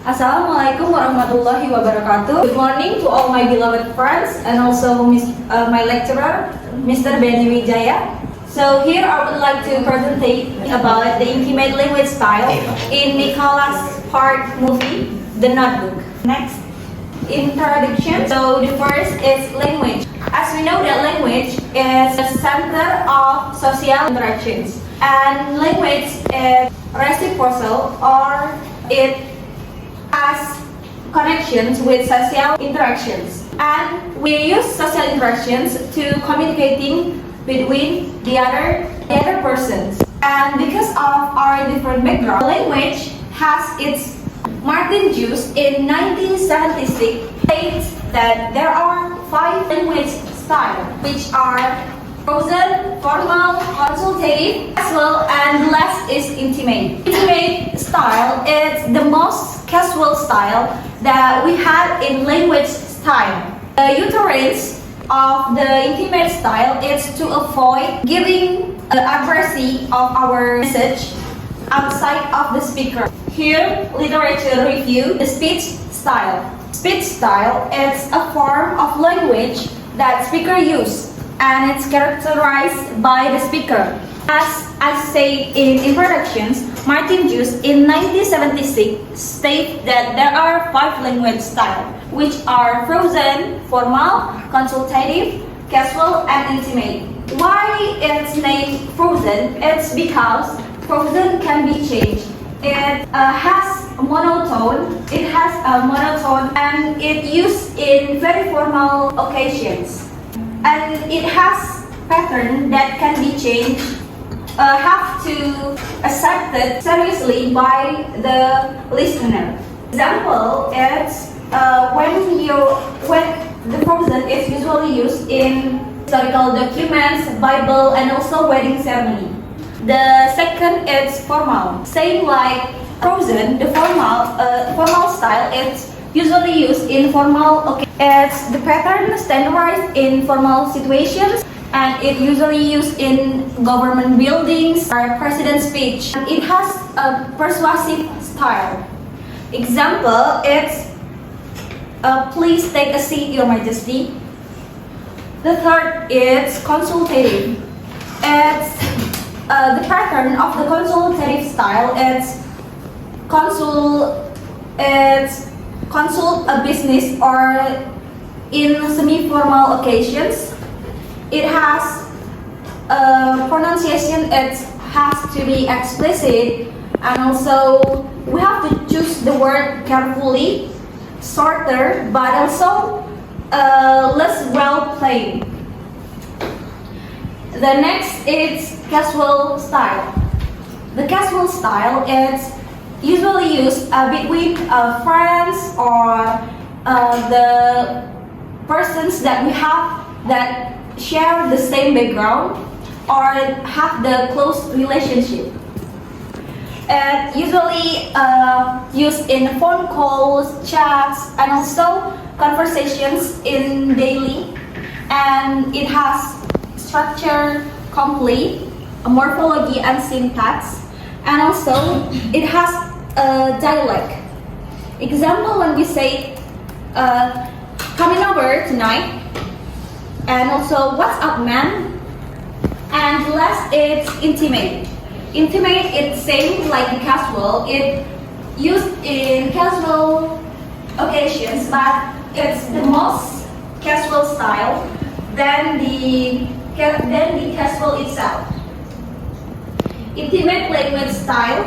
Assalamualaikum warahmatullahi wabarakatuh. Good morning to all my beloved friends and also my lecturer, Mr. Benny Wijaya. So here I would like to present about the intimate language style in Nicholas Sparks movie, The Notebook. Next, introduction. So the first is language. As we know that language is the center of social interactions, and language is reciprocal or it has connections with social interactions, and we use social interactions to communicating between the other persons. And because of our different background, language has its Martin Juice in 1976 states that there are 5 language styles, which are frozen, formal, consultative, casual, and the last is intimate. Intimate style is the most casual style that we have in language style. The utterance of the intimate style is to avoid giving the accuracy of our message outside of the speaker. Here, literature review the speech style. Speech style is a form of language that speaker use, and it's characterized by the speaker. As I said in introductions, Martin Juice in 1976 states that there are 5 language styles, which are frozen, formal, consultative, casual, and intimate. Why it's named frozen? It's because frozen can be changed. It has a monotone. And it used in very formal occasions. And it has pattern that can be changed, have to accepted seriously by the listener. Example is when the frozen is usually used in historical documents, Bible, and also wedding ceremony. The second is formal. Same like frozen, the formal style is usually used in formal occasions. It's the pattern standardized in formal situations, and it usually used in government buildings or president's speech. It has a persuasive style. Example, it's please take a seat, Your Majesty. The third is consultative. It's the pattern of the consultative style. It's consult a business or in semi-formal occasions. It has pronunciation. It has to be explicit, and also we have to choose the word carefully, shorter, but also less well played. The next is casual style. The casual style is usually used between friends or the persons that we have that share the same background or have the close relationship. It usually used in phone calls, chats, and also conversations in daily. And it has structure, complete, morphology, and syntax. And also it has a dialect. Example, when we say coming over tonight, and also what's up, man. And last, it's intimate. Intimate, it's same like the casual. It used in casual occasions, but it's the most casual style than the casual itself. Intimate language style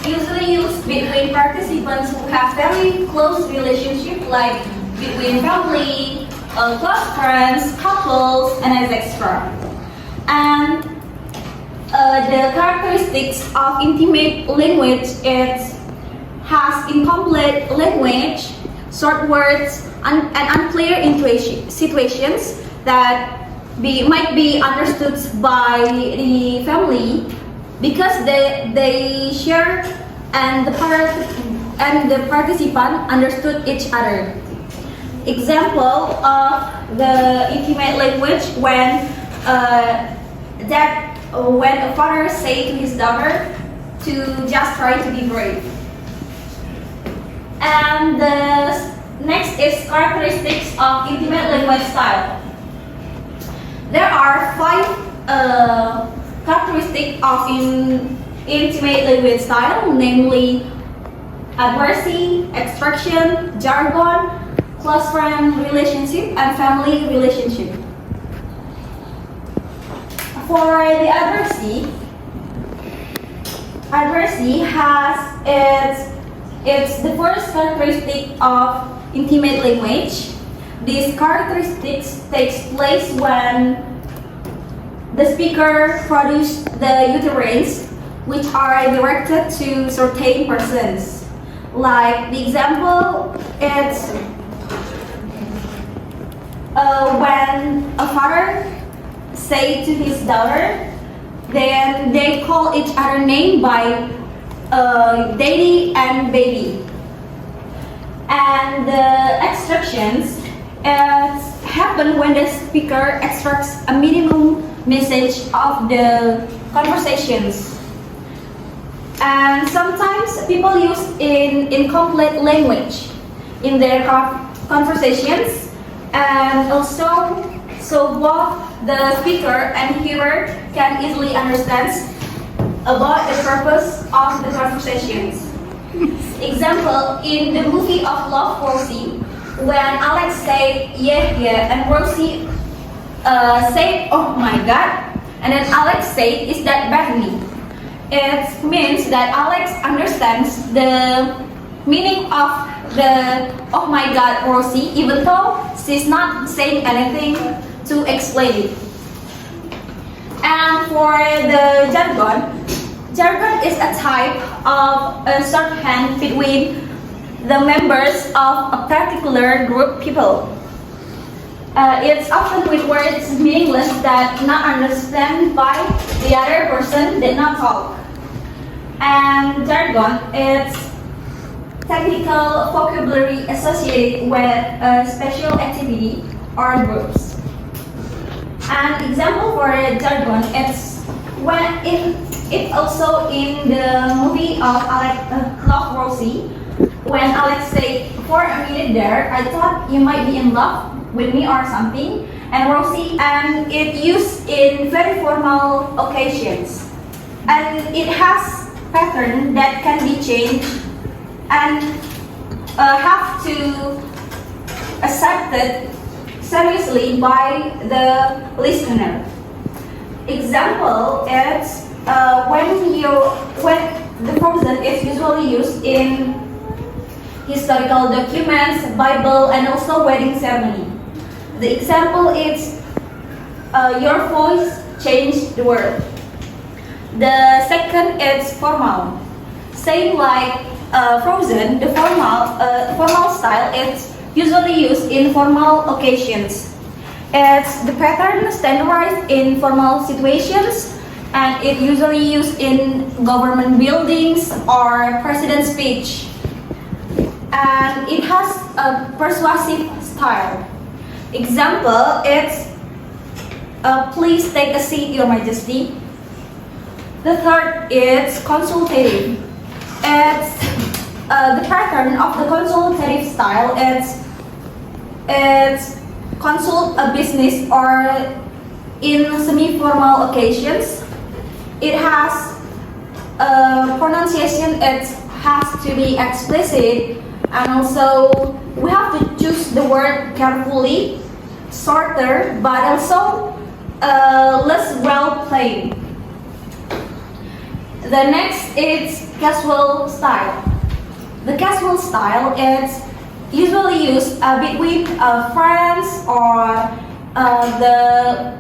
usually used between participants who have very close relationship, like between family, close friends, couples, and etc. And the characteristics of intimate language has incomplete language, short words, and unclear situations that might be understood by the family because they share and the participant understood each other. Example of the intimate language when a father say to his daughter to just try to be brave. And the next is characteristics of intimate language style. There are five characteristics of intimate language style, namely adversary, extraction, jargon, close friend relationship, and family relationship. For the adversary has it's the first characteristic of intimate language. These characteristics takes place when the speaker produces the utterance which are directed to certain persons. Like the example, it's when a father say to his daughter, then they call each other name by daddy and baby. And the extractions happen when the speaker extracts a minimum message of the conversations. And sometimes people use incomplete language in their conversations, and also so both the speaker and hearer can easily understand about the purpose of the conversations. Example, in the movie of Love, Rosie, when Alex said yeah and Rosie said oh my god, and then Alex said is that Bethany. It means that Alex understands the meaning of the oh my god Rosie, even though she's not saying anything to explain it. And for the jargon is a type of a shorthand between the members of a particular group people. It's often with words meaningless that not understand by the other person did not talk. And jargon is technical vocabulary associated with a special activity or groups. An example for jargon is when it also in the movie of Love, Rosie, when Alex said, for a minute there, I thought you might be in love with me or something, and Rosie, and it used in very formal occasions, and it has pattern that can be changed and have to accepted seriously by the listener. Example is when the frozen is usually used in historical documents, Bible, and also wedding ceremony. The example is your voice changed the world. The second is formal. Same like frozen, the formal style is usually used in formal occasions. It's the pattern standardized in formal situations, and it usually used in government buildings or president's speech. And it has a persuasive style. Example, it's please take a seat, Your Majesty. The third is consultative. It's the pattern of the consultative style. It's consult a business or in semi-formal occasions. It has pronunciation. It has to be explicit, and also we have to choose the word carefully, shorter, but also less well played. The next is casual style. The casual style is usually used between friends or the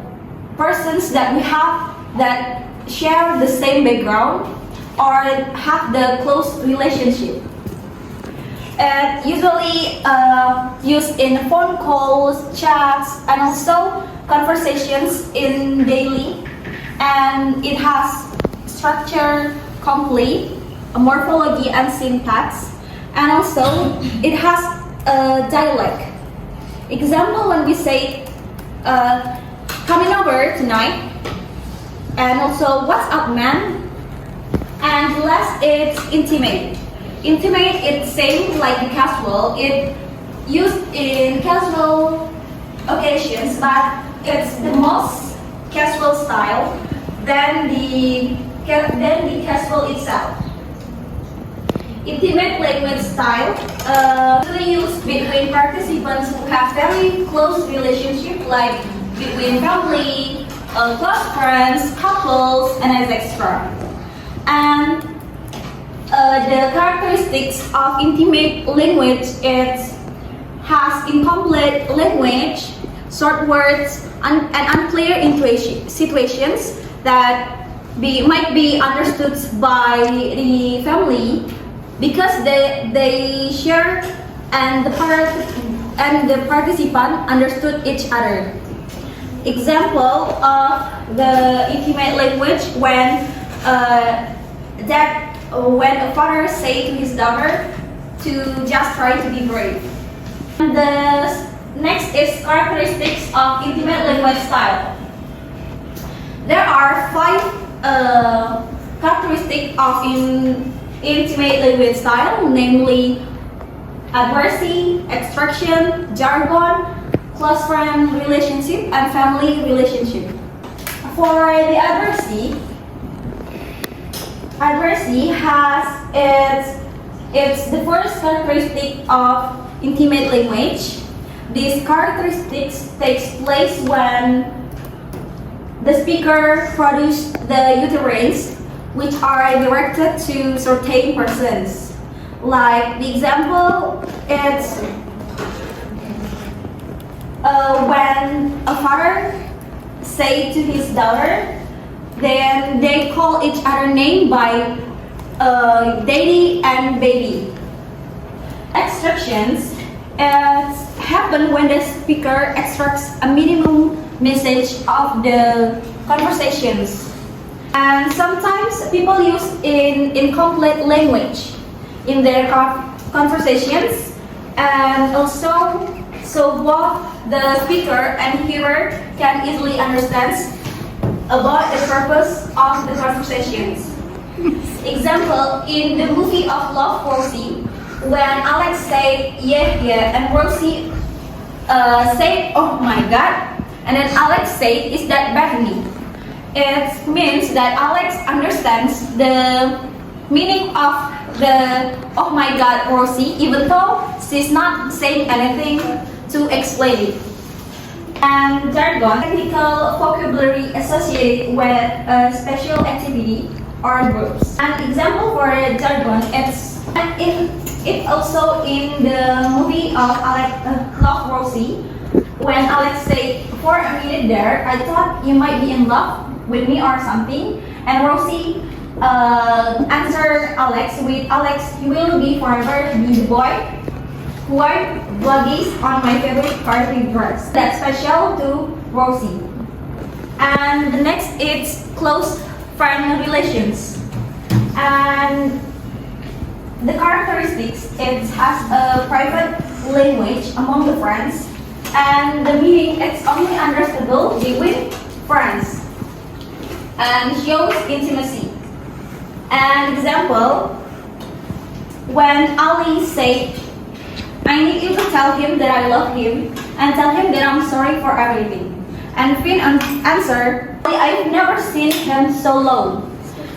persons that we have that share the same background or have the close relationship. It usually used in phone calls, chats, and also conversations in daily, and it has structure, complete, morphology and syntax, and also it has a dialect. Example, when we say coming over tonight, and also what's up man, and last it's intimate. intimate, it's same like the casual. It used in casual occasions, but it's the most casual style than the casual itself. Intimate language style usually used between participants who have very close relationship, like between family, close friends, couples, and etc. And the characteristics of intimate language is has incomplete language, short words, and unclear situations that might be understood by the family because they share and the participant understood each other. Example of the intimate language when a father say to his daughter to just try to be brave. And the next is characteristics of intimate language style. There are 5 characteristics of intimate language style, namely adversary, extraction, jargon, close friend relationship, and family relationship. For the adversary has it's the first characteristic of intimate language. These characteristics takes place when the speaker produces the utterance which are directed to certain persons. Like the example, it's when a father say to his daughter, then they call each other name by daddy and baby. Extractions happen when the speaker extracts a minimum message of the conversations. And sometimes people use incomplete language in their conversations, and also so both the speaker and hearer can easily understand about the purpose of the conversations. Example, in the movie of Love, Rosie, when Alex said yeah and Rosie said oh my god, and then Alex said is that Bethany. It means that Alex understands the meaning of the oh my god Rosie, even though she's not saying anything to explain it. And jargon, technical vocabulary associated with a special activity or groups. An example for jargon, it also in the movie of Love, Rosie, when Alex said, for a minute there, I thought you might be in love with me or something, and Rosie answered Alex with, Alex, you will be forever be the boy who are bloggies on my favorite party dress. That's special to Rosie. And the next is close friend relations. And the characteristics, it has a private language among the friends, and the meaning it's only understandable between friends and shows intimacy. An example, when Ali said, I need you to tell him that I love him and tell him that I'm sorry for everything. And Finn answered, I've never seen him so low.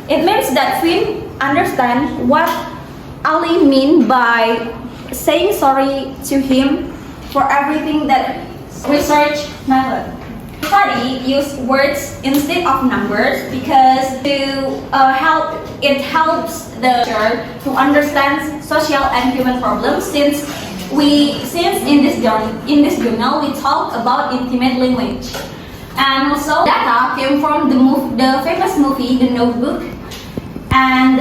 It means that Finn understands what Ali mean by saying sorry to him for everything that research method. Study use words instead of numbers because it helps the teacher to understand social and human problems since in this journal we talk about intimate language. And also data came from the famous movie The Notebook, and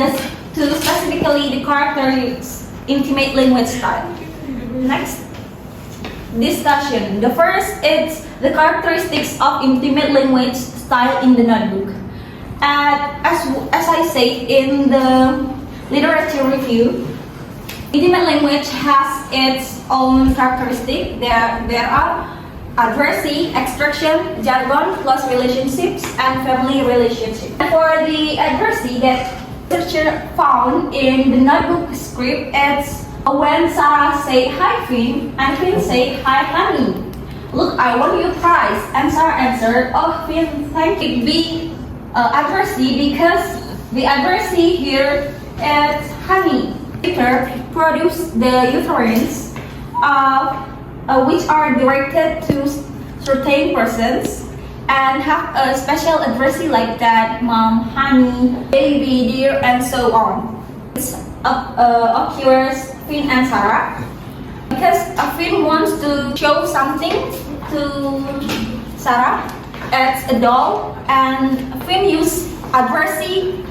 to specifically the character's intimate language style. Next discussion. The first is the characteristics of intimate language style in the Notebook. As I said in the literature review, intimate language has its own characteristics. There are adversary, extraction, jargon, close relationships, and family relationships. For the adversary, that Researcher found in the notebook script it's when Sarah say hi Finn and Finn say hi honey. Look, I won you prize. And Sarah answered, oh Finn, thank you. Be adversary because the adversary here is honey. Later produce the uterines which are directed to certain persons and have a special adversary like that, mom, honey, baby, dear, and so on. It occurs Finn and Sarah because Finn wants to show something to Sarah as a doll, and Finn use adversary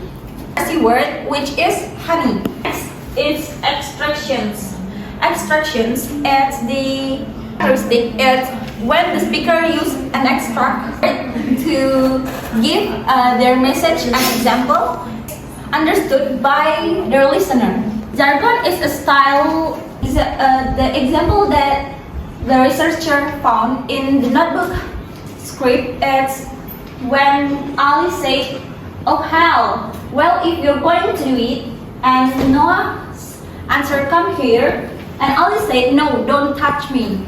word which is honey. Next is extractions. Extractions is the characteristic is when the speaker use an extract to give their message an example understood by their listener. Jargon is a style, the example that the researcher found in the notebook script is when Ali said, oh hell, well if you're going to do it, and Noah's answer come here, and Ali said, no, don't touch me.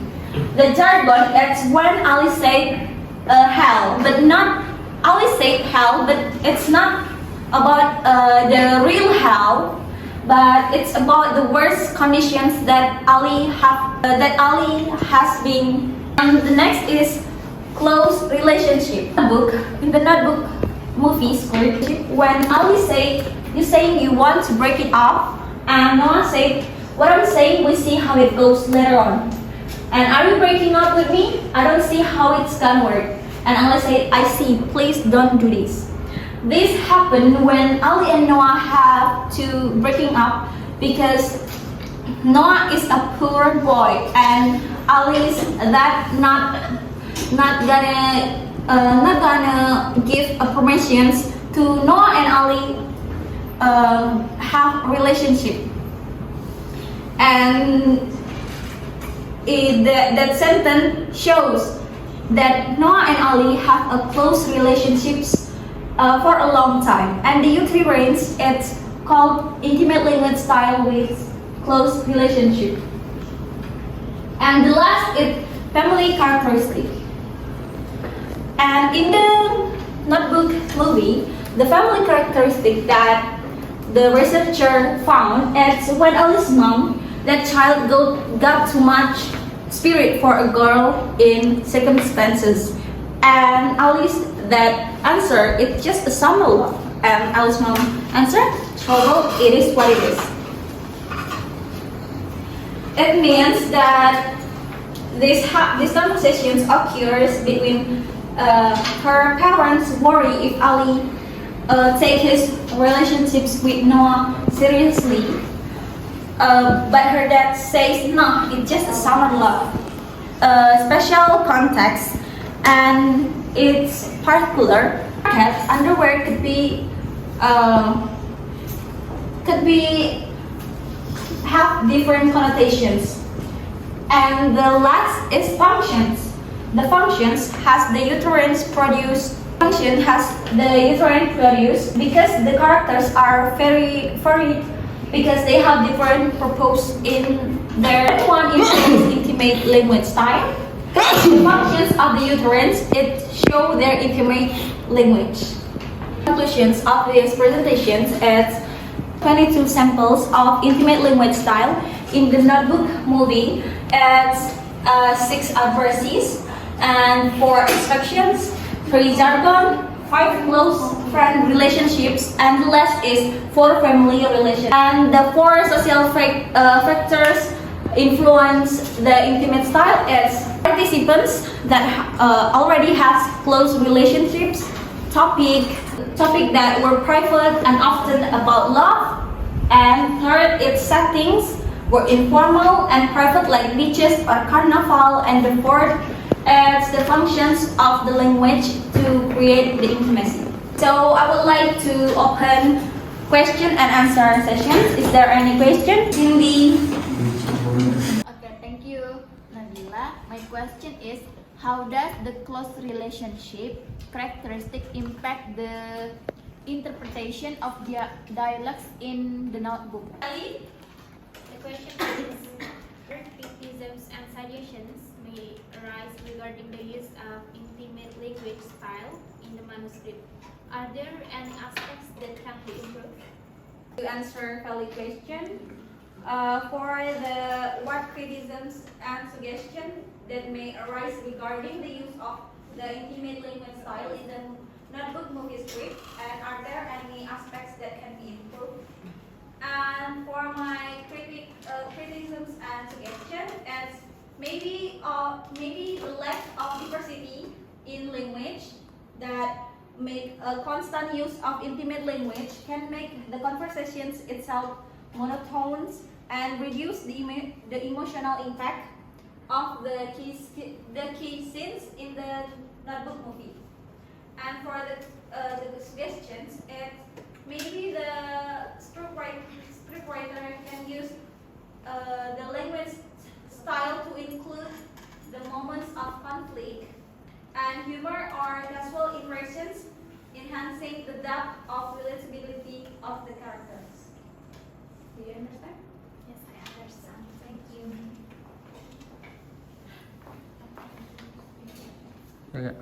The jargon is when Ali said hell, but not Ali said hell, but it's not about the real hell, but it's about the worst conditions that Ali has been. And the next is close relationship. In the notebook movie script, when Ali said, you saying you want to break it off, and Noah said, what I'm saying, we see how it goes later on. And are you breaking up with me? I don't see how it's gonna work. And Ali said, I see, please don't do this. This happened when Ali and Noah have to breaking up because Noah is a poor boy and Ali is not gonna give permissions to Noah and Ali have a relationship. And that sentence shows that Noah and Ali have a close relationships for a long time. And the uterines, it's called intimate language style with close relationship. And the last is family characteristic. And in the notebook movie, the family characteristic that the researcher found is when Ali's mom, that child got too much spirit for a girl in circumstances, and Ali's that answer it's just a summer love, and Ali's mom answered, although it is what it is. It means that these conversations occurs between her parents worry if Ali take his relationships with Noah seriously. But her dad says no, it's just a summer love. Special context, and it's particular. Underwear could be have different connotations. And the last is functions. The functions has the uterines produce. Function has the uterine produce because the characters are very because they have different purpose in their one is intimate language style. The functions of the uterines it show their intimate language. Conclusions of these presentations is 22 samples of intimate language style in the notebook movie. It's 6 adversaries and 4 instructions, 3 jargon, 5 close friend relationships, and the last is 4 family relations. And the 4 social factors influence the intimate style is participants that already has close relationships, topic that were private and often about love, and third its settings were informal and private like beaches or carnival, and the fourth is the functions of the language to create the intimacy. So I would like to open question and answer sessions. Is there any question? Cindy? Okay, thank you, Nabila. My question is, how does the close relationship characteristic impact the interpretation of dialogues in the notebook? Ali? The question is, criticisms and suggestions may arise regarding the use of intimate language style in the manuscript. Are there any aspects that can be improved? To answer Kelly's question, for the what criticisms and suggestions that may arise regarding the use of the intimate language style in the notebook movie script, and are there any aspects that can be improved? And for my criticisms and suggestions, as maybe the lack of diversity in language that make a constant use of intimate language can make the conversations itself monotone and reduce the emotional impact of the key scenes in the notebook movie. And for the suggestions, maybe the scriptwriter can use the language style to include the moments of conflict and humor or casual impressions, enhancing the depth of relatability of the characters. Do you understand? Yes, I understand. Thank you. Okay.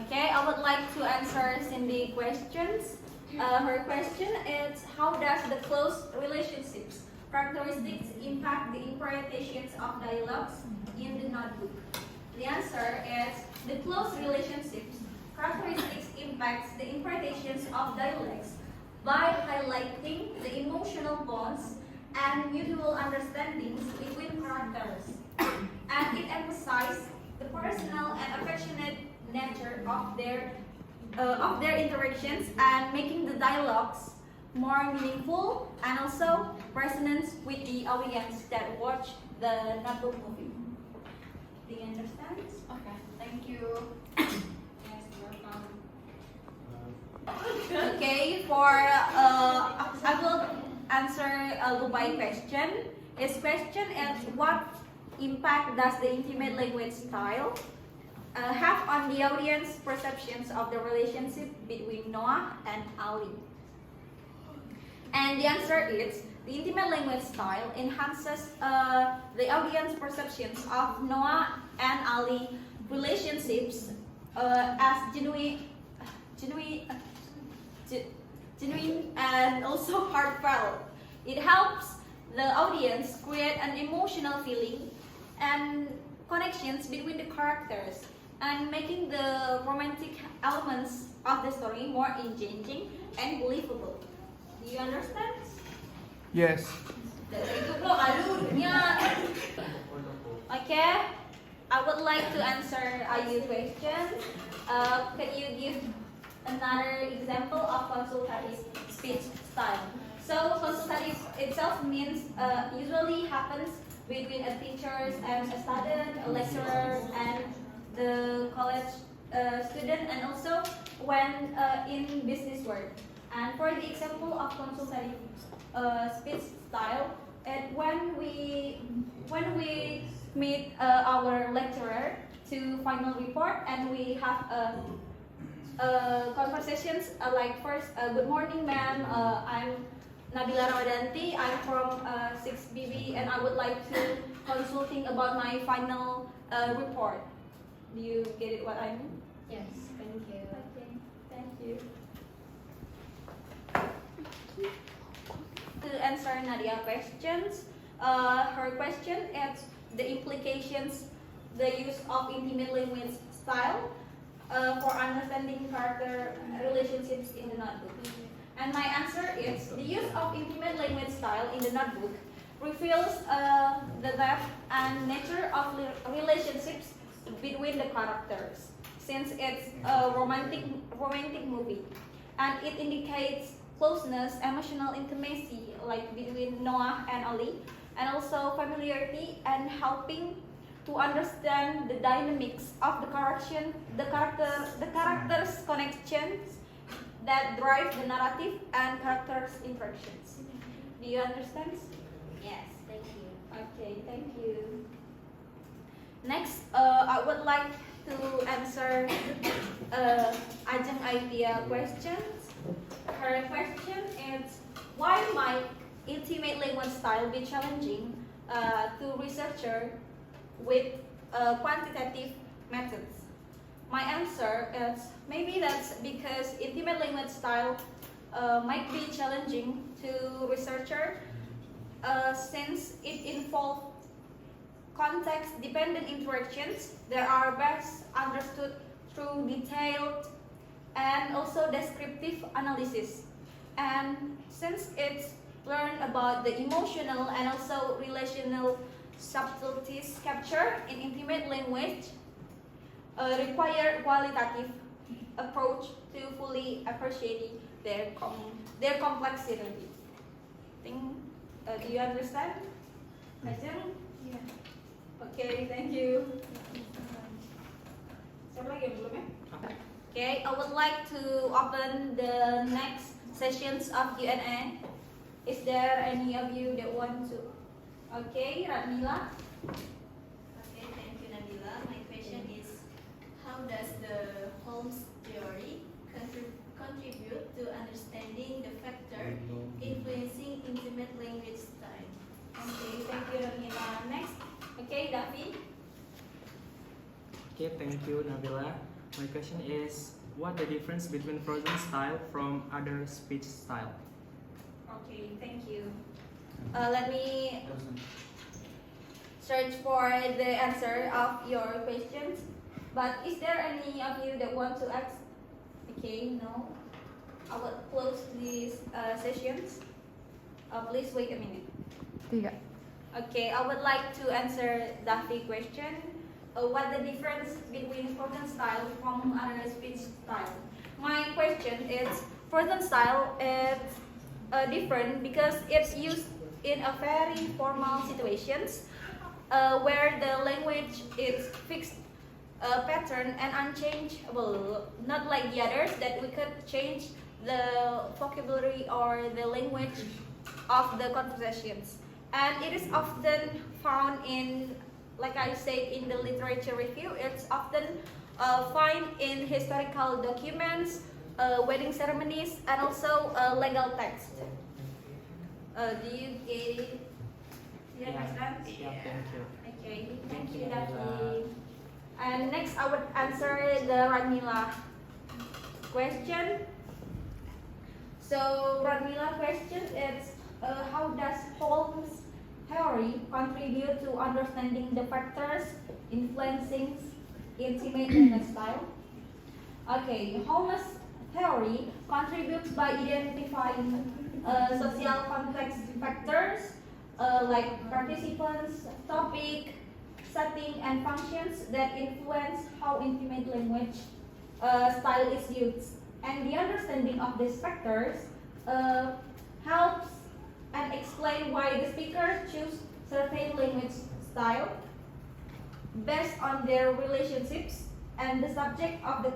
Okay, I would like to answer Cindy's questions. Her question is, how does the close relationships characteristics impact the interpretations of dialogues in the notebook? The answer is, the close relationships characteristics impacts the interpretations of dialects by highlighting the emotional bonds and mutual understandings between characters, and it emphasizes the personal and affectionate nature of their interactions and making the dialogues more meaningful and also resonance with the audience that watch the notebook movie. Do you understand? Okay, thank you. Yes, welcome. Okay, I will answer Lubai question. His question is, what impact does the intimate language style have on the audience perceptions of the relationship between Noah and Ali? And the answer is, the intimate language style enhances the audience perceptions of Noah and Ali relationships as genuine and also heartfelt. It helps the audience create an emotional feeling and connections between the characters and making the romantic elements of the story more engaging and believable. Do you understand? Yes. Okay, I would like to answer Ayu's question. Can you give another example of consultative speech style? So consultative itself means usually happens between a teachers and a student, a lecturer and the college student, and also when in business work. And for the example of consultative speech style, and when we meet our lecturer to final report, and we have conversations like first, good morning, ma'am. I'm Nabila Ramadanti. I'm from 6BB, and I would like to consulting about my final report. Do you get it? What I mean? Yes, thank you. Okay, thank you. To answer Nadia's questions, her question is the implications, the use of intimate language style for understanding character relationships in the notebook. And my answer is, the use of intimate language style in the notebook reveals the depth and nature of relationships between the characters, since it's a romantic movie, and it indicates closeness, emotional intimacy, like between Noah and Ali, and also familiarity and helping to understand the dynamics of the characters' connections that drive the narrative and characters' interactions. Do you understand? Yes, thank you. Okay, thank you. Next, I would like to answer Ajeng idea questions. another question is, why might intimate language style be challenging to researcher with quantitative methods? My answer is maybe that's because intimate language style might be challenging to researcher since it involves context-dependent interactions that are best understood through detailed and also descriptive analysis. And since it's learned about the emotional and also relational subtleties captured in intimate language, require qualitative approach to fully appreciate their complexity. Do you understand? Question? Yeah. Okay, thank you. Siapa lagi yang belum ya? Okay, I would like to open the next sessions of Q&A. Is there any of you that want to? Okay, Radmila. Okay, thank you, Nabila. My question is, how does the Holmes theory contribute to understanding the factor influencing intimate language style? Okay, thank you, Radmila. Next. Okay, Davi. Okay, thank you, Nabila. My question is, what the difference between frozen style from other speech style? Okay, thank you. Let me search for the answer of your questions. But is there any of you that want to ask? Okay, no. I will close these sessions. Please wait a minute. Tidak. Okay, I would like to answer Daphne's question. What the difference between frozen style from other speech style? My question is, frozen style is different because it's used in a very formal situations where the language is fixed pattern and unchangeable, not like the others that we could change the vocabulary or the language of the conversations. And it is often found in, like I said in the literature review, it's often found in historical documents, wedding ceremonies, and also legal text. Do you get it? Do you understand? Yeah, thank you. Okay, thank you, Daphne. And next, I would answer the Radmila question. So, Radmila question is, how does Holmes' theory contribute to understanding the factors influencing intimate language style? Okay, Holmes' theory contributes by identifying social context factors like participants, topic, setting, and functions that influence how intimate language style is used. And the understanding of these factors helps and explain why the speaker choose certain language style based on their relationships and the subject of the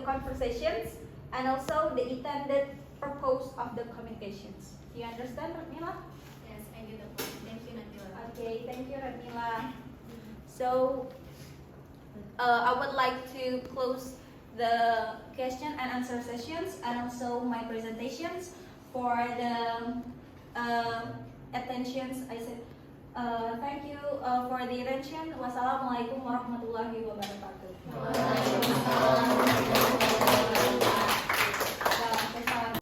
conversations, and also the intended purpose of the communications. Do you understand, Radmila? Yes, I get the point. Thank you, Nabila. Okay, thank you, Radmila. So, I would like to close the question and answer sessions and also my presentations for the attentions. I said, thank you for the attention. Wassalamualaikum warahmatullahi wabarakatuh.